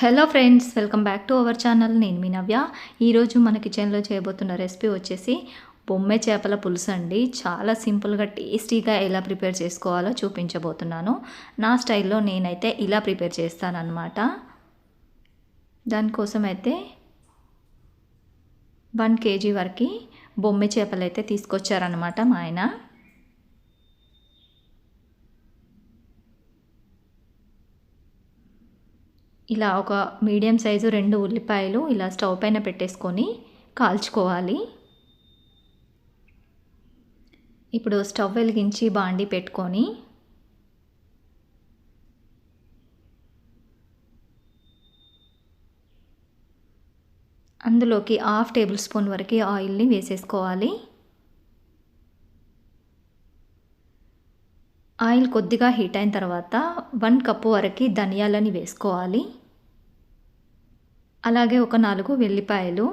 Hello friends, welcome back to our channel. నేను మీ నవ్య. ఈరోజు మన కిచెన్లో చేయబోతున్న రెసిపీ వచ్చేసి బొమ్మె చేపల పులుసు అండి. చాలా సింపుల్గా టేస్టీగా ఎలా ప్రిపేర్ చేసుకోవాలో చూపించబోతున్నాను. నా స్టైల్లో నేనైతే ఇలా ప్రిపేర్ చేస్తానన్నమాట. దానికోసం అయితే 1 kg వరకు బొమ్మె చేపలు అయితే తీసుకొచ్చారనమాట మా ఆయన. ఇలా ఒక మీడియం సైజు 2 ఉల్లిపాయలు ఇలా స్టవ్ పైన పెట్టేసుకొని కాల్చుకోవాలి. ఇప్పుడు స్టవ్ వెలిగించి బాండి పెట్టుకొని అందులోకి 1/2 టేబుల్ స్పూన్ వరకు ఆయిల్ని వేసేసుకోవాలి. ఆయిల్ కొద్దిగా హీట్ అయిన తర్వాత 1 కప్పు వరకు ధనియాలని వేసుకోవాలి. అలాగే ఒక 4 వెల్లిపాయలు,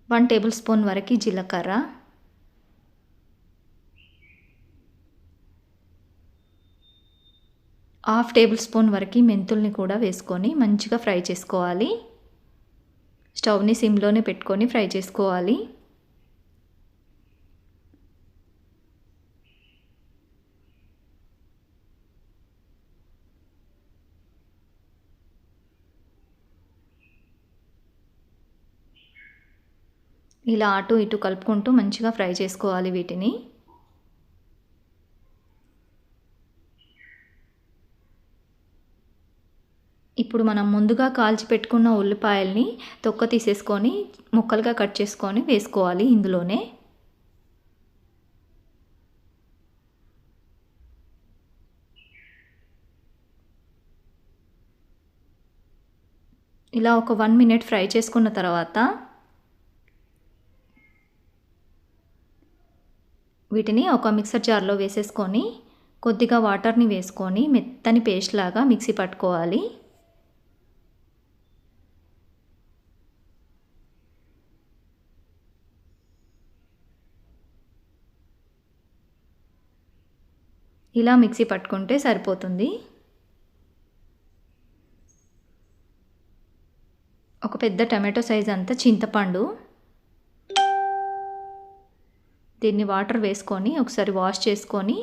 1 టేబుల్ స్పూన్ వరకు జీలకర్ర, హాఫ్ టేబుల్ స్పూన్ వరకు మెంతుల్ని కూడా వేసుకొని మంచిగా ఫ్రై చేసుకోవాలి. స్టవ్ని సిమ్లోనే పెట్టుకొని ఫ్రై చేసుకోవాలి. ఇలా అటు ఇటు కలుపుకుంటూ మంచిగా ఫ్రై చేసుకోవాలి వీటిని. ఇప్పుడు మనం ముందుగా కాల్చి పెట్టుకున్న ఉల్లిపాయల్ని తొక్క తీసేసుకొని ముక్కలుగా కట్ చేసుకొని వేసుకోవాలి ఇందులోనే. ఇలా ఒక 1 మినిట్ ఫ్రై చేసుకున్న తర్వాత వీటిని ఒక మిక్సర్ జార్లో వేసేసుకొని కొద్దిగా వాటర్ని వేసుకొని మెత్తని పేస్ట్ లాగా మిక్సీ పట్టుకోవాలి. ఇలా మిక్సీ పట్టుకుంటే సరిపోతుంది. ఒక పెద్ద టమాటో సైజ్ అంతా చింతపండు, దీన్ని వాటర్ వేసుకొని ఒకసారి వాష్ చేసుకొని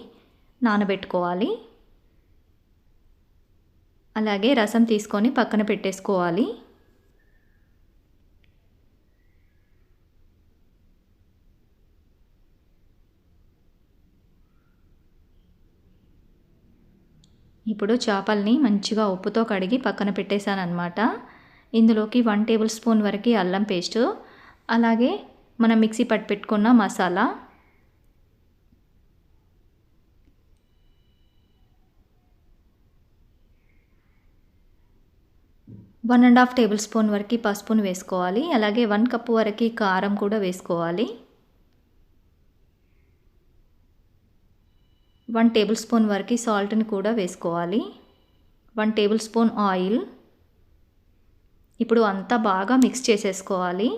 నానబెట్టుకోవాలి. అలాగే రసం తీసుకొని పక్కన పెట్టేసుకోవాలి. ఇప్పుడు చేపల్ని మంచిగా ఉప్పుతో కడిగి పక్కన పెట్టేశాను అన్నమాట. ఇందులోకి 1 టేబుల్ స్పూన్ వరకు అల్లం పేస్టు, అలాగే మనం మిక్సీ పట్టి పెట్టుకున్న మసాలా, 1½ టేబుల్ స్పూన్ వరకు పసుపును వేసుకోవాలి. అలాగే 1 కప్పు వరకు కారం కూడా వేసుకోవాలి. 1 టేబుల్ స్పూన్ వరకు సాల్ట్ని కూడా వేసుకోవాలి. 1 టేబుల్ స్పూన్ ఆయిల్. ఇప్పుడు అంతా బాగా మిక్స్ చేసేసుకోవాలి.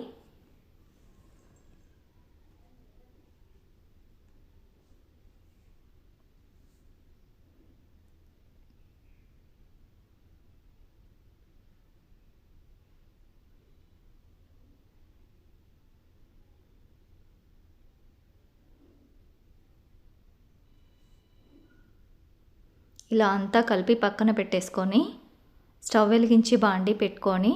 ఇలా అంతా కలిపి పక్కన పెట్టేసుకొని స్టవ్ వెలిగించి బాండి పెట్టుకొని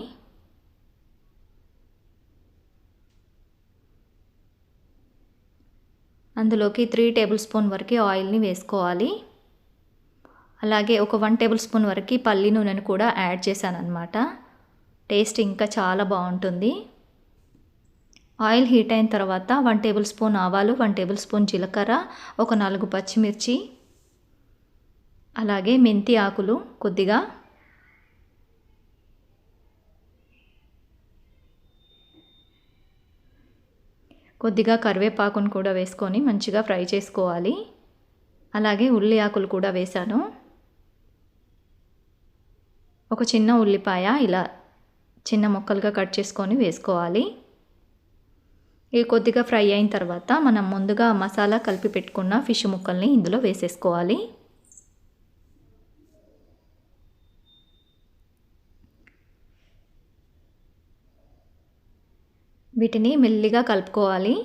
అందులోకి 3 టేబుల్ స్పూన్ వరకు ఆయిల్ని వేసుకోవాలి. అలాగే ఒక 1 టేబుల్ స్పూన్ వరకు పల్లి నూనెను కూడా యాడ్ చేశాను అన్నమాట. టేస్ట్ ఇంకా చాలా బాగుంటుంది. ఆయిల్ హీట్ అయిన తర్వాత 1 టేబుల్ స్పూన్ ఆవాలు, 1 టేబుల్ స్పూన్ జీలకర్ర, ఒక 4 పచ్చిమిర్చి, అలాగే మెంతి ఆకులు కొద్దిగా, కొద్దిగా కరివేపాకును కూడా వేసుకొని మంచిగా ఫ్రై చేసుకోవాలి. అలాగే ఉల్లి ఆకులు కూడా వేశాను. ఒక చిన్న ఉల్లిపాయ ఇలా చిన్న ముక్కలుగా కట్ చేసుకొని వేసుకోవాలి. ఇవి కొద్దిగా ఫ్రై అయిన తర్వాత మనం ముందుగా మసాలా కలిపి పెట్టుకున్న ఫిష్ ముక్కల్ని ఇందులో వేసేసుకోవాలి. వీటిని మెల్లిగా కలుపుకోవాలి.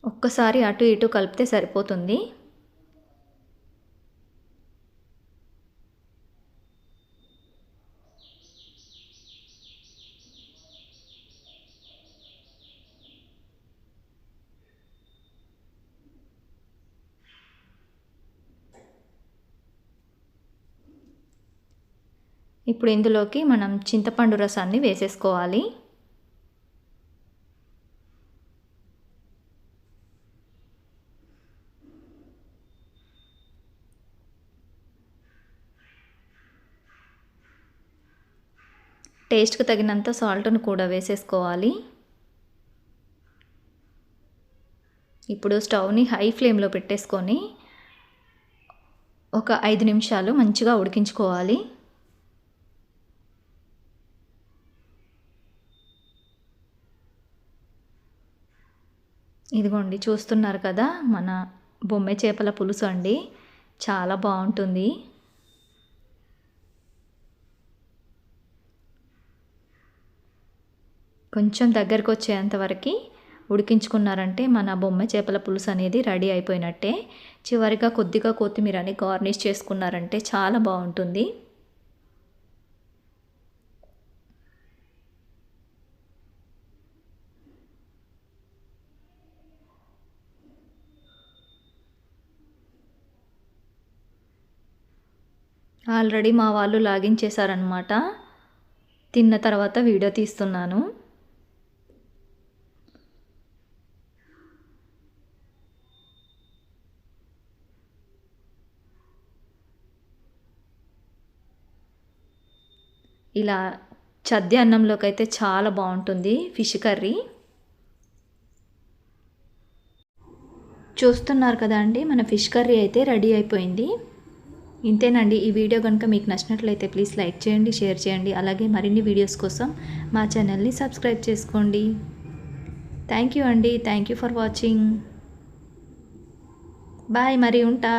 ఒక్కసారి అటు ఇటు కలిపితే సరిపోతుంది. ఇప్పుడు ఇందులోకి మనం చింతపండు రసాన్ని వేసేసుకోవాలి. టేస్ట్‌కి తగినంత సాల్ట్‌ను కూడా వేసేసుకోవాలి. ఇప్పుడు స్టవ్‌ని హై ఫ్లేమ్‌లో పెట్టేసుకొని ఒక 5 నిమిషాలు మంచిగా ఉడికించుకోవాలి. ఇదిగోండి చూస్తున్నారు కదా, మన బొమ్మె చేపల పులుసు అండి. చాలా బాగుంటుంది. కొంచెం దగ్గరకు వచ్చేంత వరకు ఉడికించుకున్నారంటే మన బొమ్మె చేపల పులుసు అనేది రెడీ అయిపోయినట్టే. చివరిగా కొద్దిగా కొత్తిమీరని గార్నిష్ చేసుకున్నారంటే చాలా బాగుంటుంది. ఆల్రెడీ మా వాళ్ళు లాగించేశారనమాట. తిన్న తర్వాత వీడియో తీస్తున్నాను. ఇలా చద్ది అన్నంలోకి అయితే చాలా బాగుంటుంది ఫిష్ కర్రీ. చూస్తున్నారు కదా అండి, మన ఫిష్ కర్రీ అయితే రెడీ అయిపోయింది. ఇంతేనండి. ఈ వీడియో కనుక మీకు నచ్చినట్లయితే ప్లీజ్ లైక్ చేయండి, షేర్ చేయండి. అలాగే మరిన్ని వీడియోస్ కోసం మా ఛానల్ని సబ్స్క్రైబ్ చేసుకోండి. థ్యాంక్ యూ అండి. Thank you for watching. Bye. మరి ఉంటా.